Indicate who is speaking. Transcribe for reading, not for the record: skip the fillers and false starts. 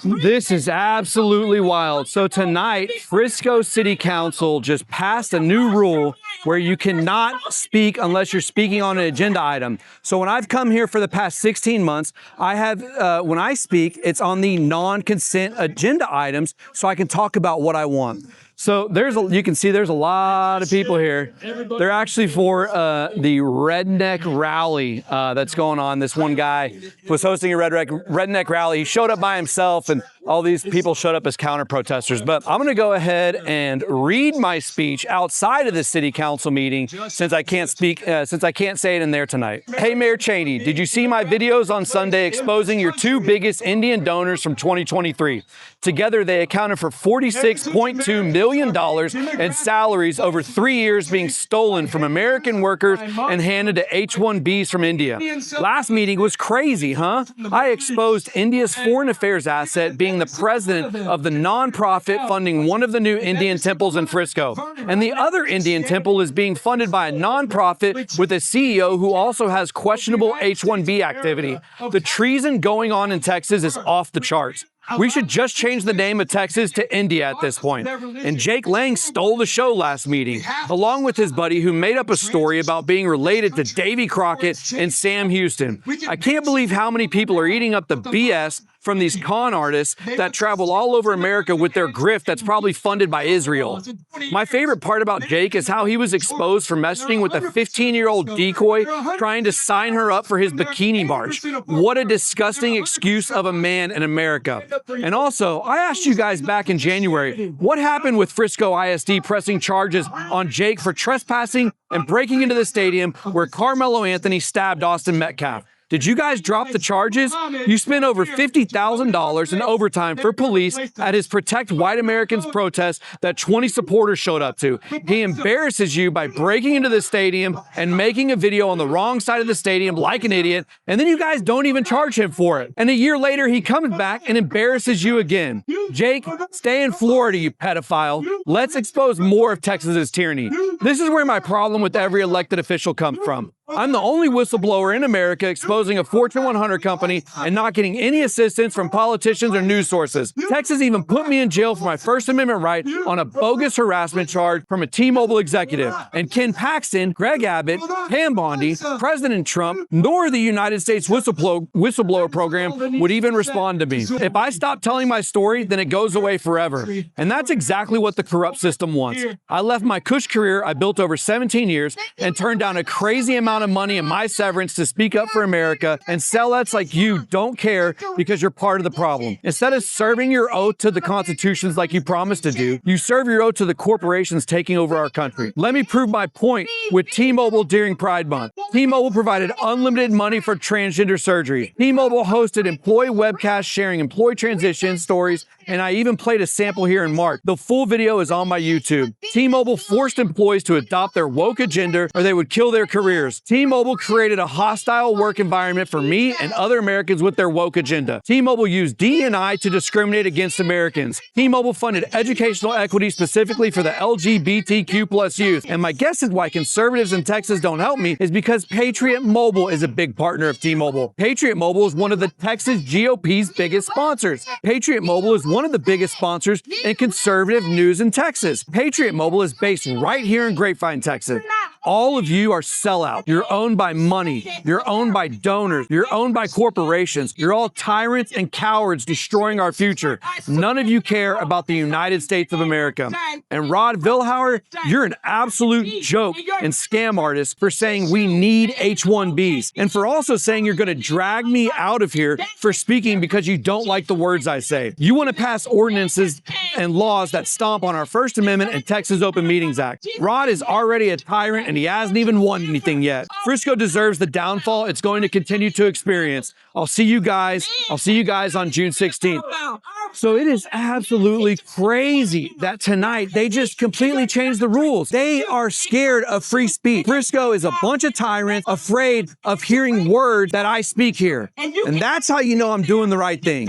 Speaker 1: This is absolutely wild. So tonight, Frisco City Council just passed a new rule where you cannot speak unless you're speaking on an agenda item. So when I've come here for the past 16 months, I have, when I speak, it's on the non-consent agenda items so I can talk about what I want. So you can see there's a lot of people here. They're actually for the redneck rally that's going on. This one guy was hosting a redneck rally. He showed up by himself, and all these people showed up as counter protesters. But I'm going to go ahead and read my speech outside of the city council meeting since I can't speak, since I can't say it in there tonight. Hey, Mayor Cheney, did you see my videos on Sunday exposing your two biggest Indian donors from 2023? Together, they accounted for $46.2 million in salaries over 3 years being stolen from American workers and handed to H-1Bs from India. Last meeting was crazy, huh? I exposed India's foreign affairs asset being the president of the nonprofit funding one of the new Indian temples in Frisco. And the other Indian temple is being funded by a nonprofit with a CEO who also has questionable H-1B activity. The treason going on in Texas is off the charts. We should just change the name of Texas to India at this point. And Jake Lang stole the show last meeting, along with his buddy who made up a story about being related to Davy Crockett and Sam Houston. I can't believe how many people are eating up the BS from these con artists that travel all over America with their grift that's probably funded by Israel. My favorite part about Jake is how he was exposed for messaging with a 15-year-old decoy trying to sign her up for his bikini march. What a disgusting excuse of a man in America. And also, I asked you guys back in January, what happened with Frisco ISD pressing charges on Jake for trespassing and breaking into the stadium where Carmelo Anthony stabbed Austin Metcalf? Did you guys drop the charges? You spent over $50,000 in overtime for police at his Protect White Americans protest that 20 supporters showed up to. He embarrasses you by breaking into the stadium and making a video on the wrong side of the stadium like an idiot, and then you guys don't even charge him for it. And a year later, he comes back and embarrasses you again. Jake, stay in Florida, you pedophile. Let's expose more of Texas's tyranny. This is where my problem with every elected official comes from. I'm the only whistleblower in America exposing a Fortune 100 company and not getting any assistance from politicians or news sources. Texas even put me in jail for my First Amendment right on a bogus harassment charge from a T-Mobile executive. And Ken Paxton, Greg Abbott, Pam Bondi, President Trump, nor the United States whistleblower program would even respond to me. If I stop telling my story, then it goes away forever. And that's exactly what the corrupt system wants. I left my cush career I built over 17 years and turned down a crazy amount of money in my severance to speak up for America, and sellouts like you don't care because you're part of the problem. Instead of serving your oath to the constitutions like you promised to do, you serve your oath to the corporations taking over our country. Let me prove my point with T-Mobile during Pride Month. T-Mobile provided unlimited money for transgender surgery. T-Mobile hosted employee webcasts sharing employee transition stories, and I even played a sample here in March. The full video is on my YouTube. T-Mobile forced employees to adopt their woke agenda or they would kill their careers. T-Mobile created a hostile work environment for me and other Americans with their woke agenda. T-Mobile used D&I to discriminate against Americans. T-Mobile funded educational equity specifically for the LGBTQ plus youth. And my guess is why conservatives in Texas don't help me is because Patriot Mobile is a big partner of T-Mobile. Patriot Mobile is one of the Texas GOP's biggest sponsors. Patriot Mobile is one of the biggest sponsors in conservative news in Texas. Patriot Mobile is based right here in Grapevine, Texas. All of you are sellouts. You're owned by money. You're owned by donors. You're owned by corporations. You're all tyrants and cowards destroying our future. None of you care about the United States of America. And Rod Vilhauer, you're an absolute joke and scam artist for saying we need H-1Bs and for also saying you're going to drag me out of here for speaking because you don't like the words I say. You want to pass ordinances and laws that stomp on our First Amendment and Texas Open Meetings Act. Rod is already a tyrant and he hasn't even won anything yet. Frisco deserves the downfall it's going to continue to experience. I'll see you guys on June 16th. So it is absolutely crazy that tonight they just completely changed the rules. They are scared of free speech. Frisco is a bunch of tyrants afraid of hearing words that I speak here. And that's how you know I'm doing the right thing.